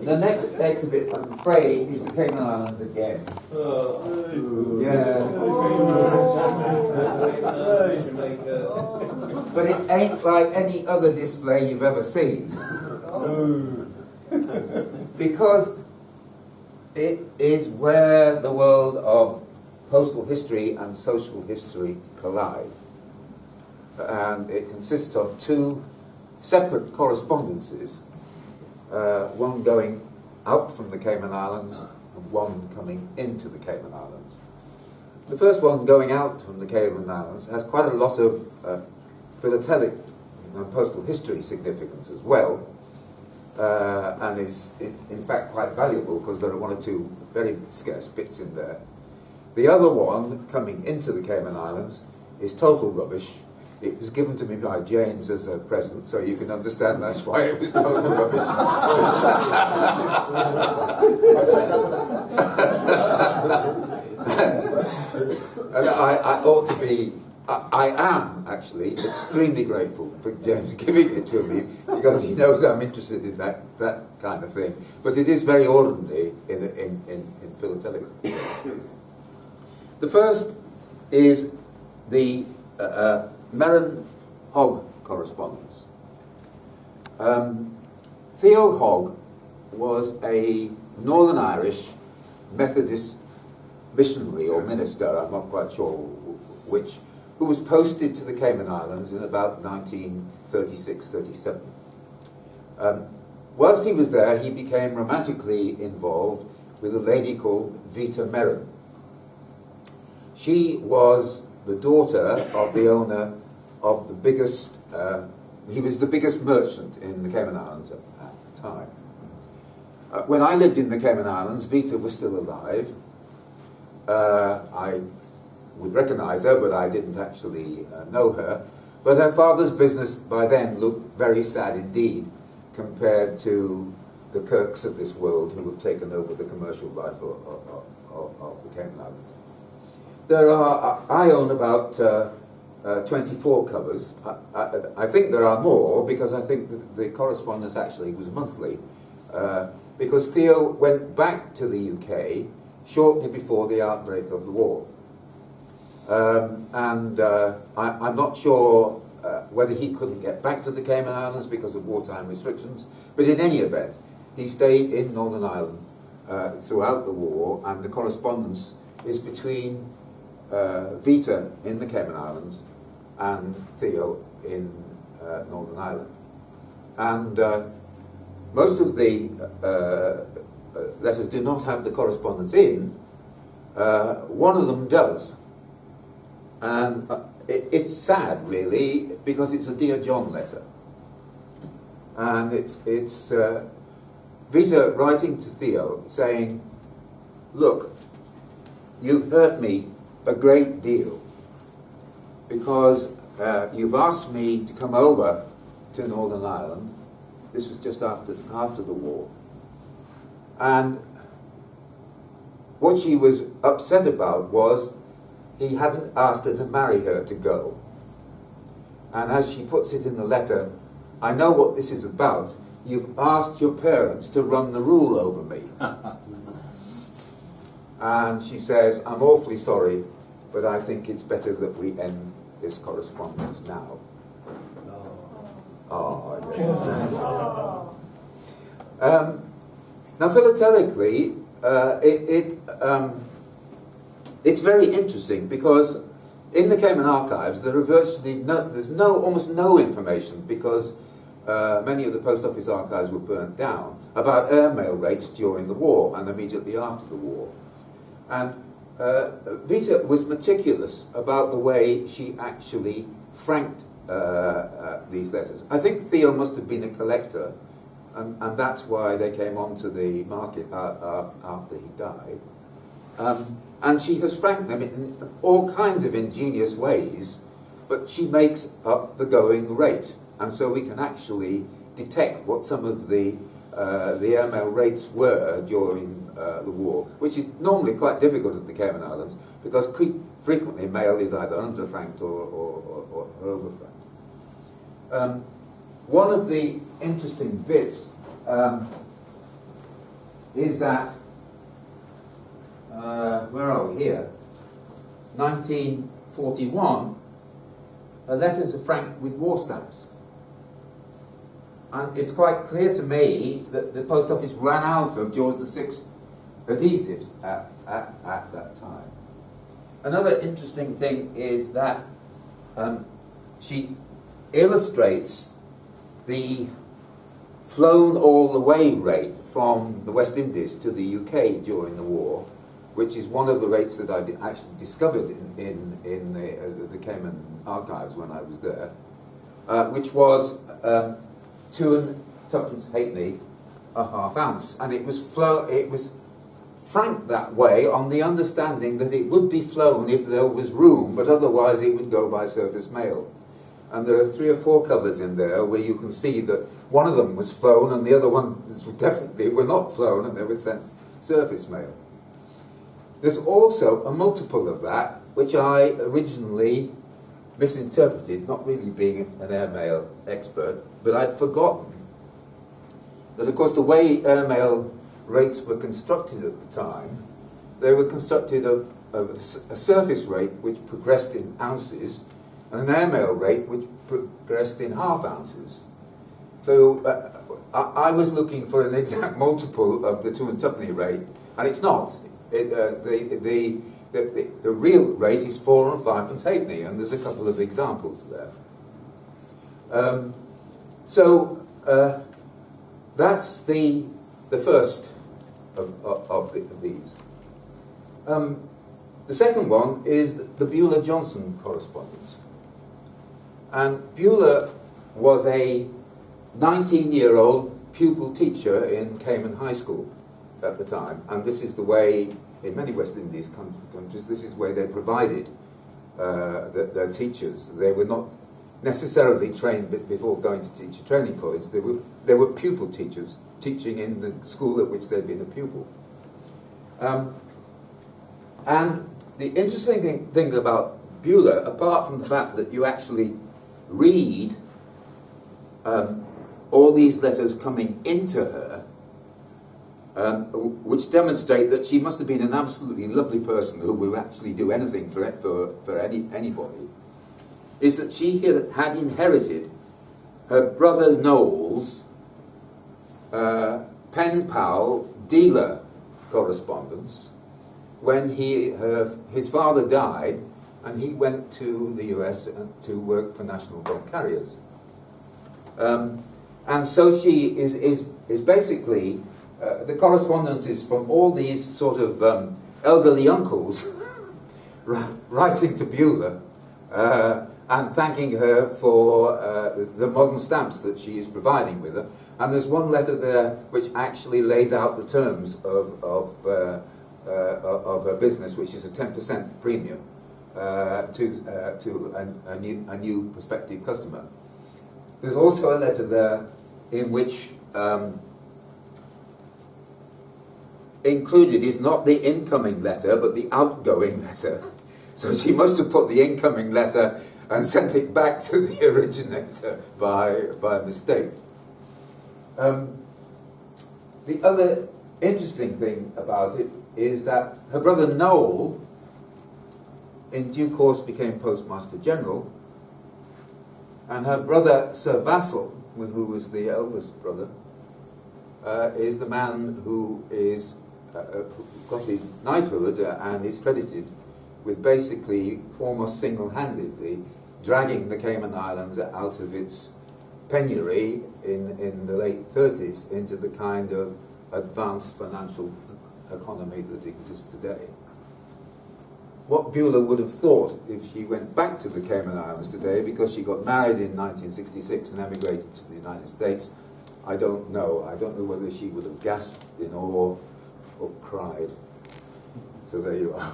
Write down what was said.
The next exhibit, I'm afraid, is the Cayman Islands again. Yeah. But it ain't like any other display you've ever seen. Because it is where the world of postal history and social history collide. And it consists of two separate correspondences, one going out from the Cayman Islands and one coming into the Cayman Islands. The first one going out from the Cayman Islands has quite a lot of philatelic and postal history significance as well, and is in fact quite valuable because there are one or two very scarce bits in there. The other one coming into the Cayman Islands is total rubbish. It was given to me by James as a present, so you can understand that's why it was total rubbish. And I ought to be, I am actually extremely grateful for James giving it to me, because he knows I'm interested in that kind of thing. But it is very ordinary in philatelic. The first is the Merron Hogg correspondence. Theo Hogg was a Northern Irish Methodist missionary or minister, I'm not quite sure which, who was posted to the Cayman Islands in about 1936-37. Whilst he was there, he became romantically involved with a lady called Vita Merron. She was the daughter of the owner of the biggest, he was the biggest merchant in the Cayman Islands at the time. When I lived in the Cayman Islands, Vita was still alive. I would recognize her, but I didn't actually know her. But her father's business by then looked very sad indeed compared to the Kirks of this world who have taken over the commercial life of the Cayman Islands. There are, I own about 24 covers. I think there are more because I think the correspondence actually was monthly, because Theo went back to the UK shortly before the outbreak of the war. I'm not sure whether he couldn't get back to the Cayman Islands because of wartime restrictions, but in any event, he stayed in Northern Ireland throughout the war, and the correspondence is between Vita in the Cayman Islands and Theo in Northern Ireland. And most of the letters do not have the correspondence in. One of them does. And it's sad, really, because it's a Dear John letter. And it's Vita writing to Theo saying, "Look, you've hurt me a great deal because you've asked me to come over to Northern Ireland." This was just after the war. And what she was upset about was he hadn't asked her to marry her to go. And as she puts it in the letter, "I know what this is about. You've asked your parents to run the rule over me." And she says, "I'm awfully sorry, but I think it's better that we end this correspondence now." Oh, I guess. Now, philatelically, it's very interesting because in the Cayman archives there are virtually almost no information, because many of the post office archives were burnt down, about airmail rates during the war and immediately after the war. And Vita was meticulous about the way she actually franked these letters. I think Theo must have been a collector, and that's why they came onto the market after he died. And she has franked them in all kinds of ingenious ways, but she makes up the going rate. And so we can actually detect what some of the airmail rates were during the war, which is normally quite difficult at the Cayman Islands, because frequently mail is either underfranked or overfranked. One of the interesting bits is that, where are we here? 1941, letters are franked with war stamps. And it's quite clear to me that the post office ran out of George VI adhesives at that time. Another interesting thing is that she illustrates the flown all the way rate from the West Indies to the UK during the war, which is one of the rates that I actually discovered in the Cayman archives when I was there, which was 2 and 2.5 halfpenny a half ounce, and it was franked that way on the understanding that it would be flown if there was room, but otherwise it would go by surface mail. And there are 3 or 4 covers in there where you can see that one of them was flown and the other ones definitely were not flown, and they were sent surface mail. There's also a multiple of that, which I originally misinterpreted, not really being an airmail expert, but I'd forgotten that, of course, the way airmail rates were constructed at the time, they were constructed of a surface rate which progressed in ounces and an airmail rate which progressed in half ounces. So I was looking for an exact multiple of the 2 and 2.5 rate, and it's not. The real rate is 4 and 5 halfpenny, and there's a couple of examples there. That's the first of these. The second one is the Buller-Johnson correspondence. And Buller was a 19-year-old pupil teacher in Cayman High School at the time, and this is the way, in many West Indies countries, this is where they provided their teachers. They were not necessarily trained before going to teacher training college. They were pupil teachers teaching in the school at which they'd been a pupil. And the interesting thing about Buller, apart from the fact that you actually read all these letters coming into her, which demonstrate that she must have been an absolutely lovely person who would actually do anything for anybody, is that she had inherited her brother Noel's pen pal dealer correspondence when his father died and he went to the US to work for National Bulk Carriers. And so she is basically, the correspondence is from all these sort of elderly uncles writing to Buller and thanking her for the modern stamps that she is providing with her. And there's one letter there which actually lays out the terms of her business, which is a 10% premium to a new prospective customer. There's also a letter there in which included is not the incoming letter, but the outgoing letter. So she must have put the incoming letter and sent it back to the originator by mistake. The other interesting thing about it is that her brother Noel, in due course, became Postmaster General, and her brother Sir Vassal, who was the eldest brother, is the man who is got his knighthood and is credited with basically almost single-handedly dragging the Cayman Islands out of its penury in the late 30s into the kind of advanced financial economy that exists today. What Buller would have thought if she went back to the Cayman Islands today, because she got married in 1966 and emigrated to the United States, I don't know. I don't know whether she would have gasped in awe or cried. So there you are.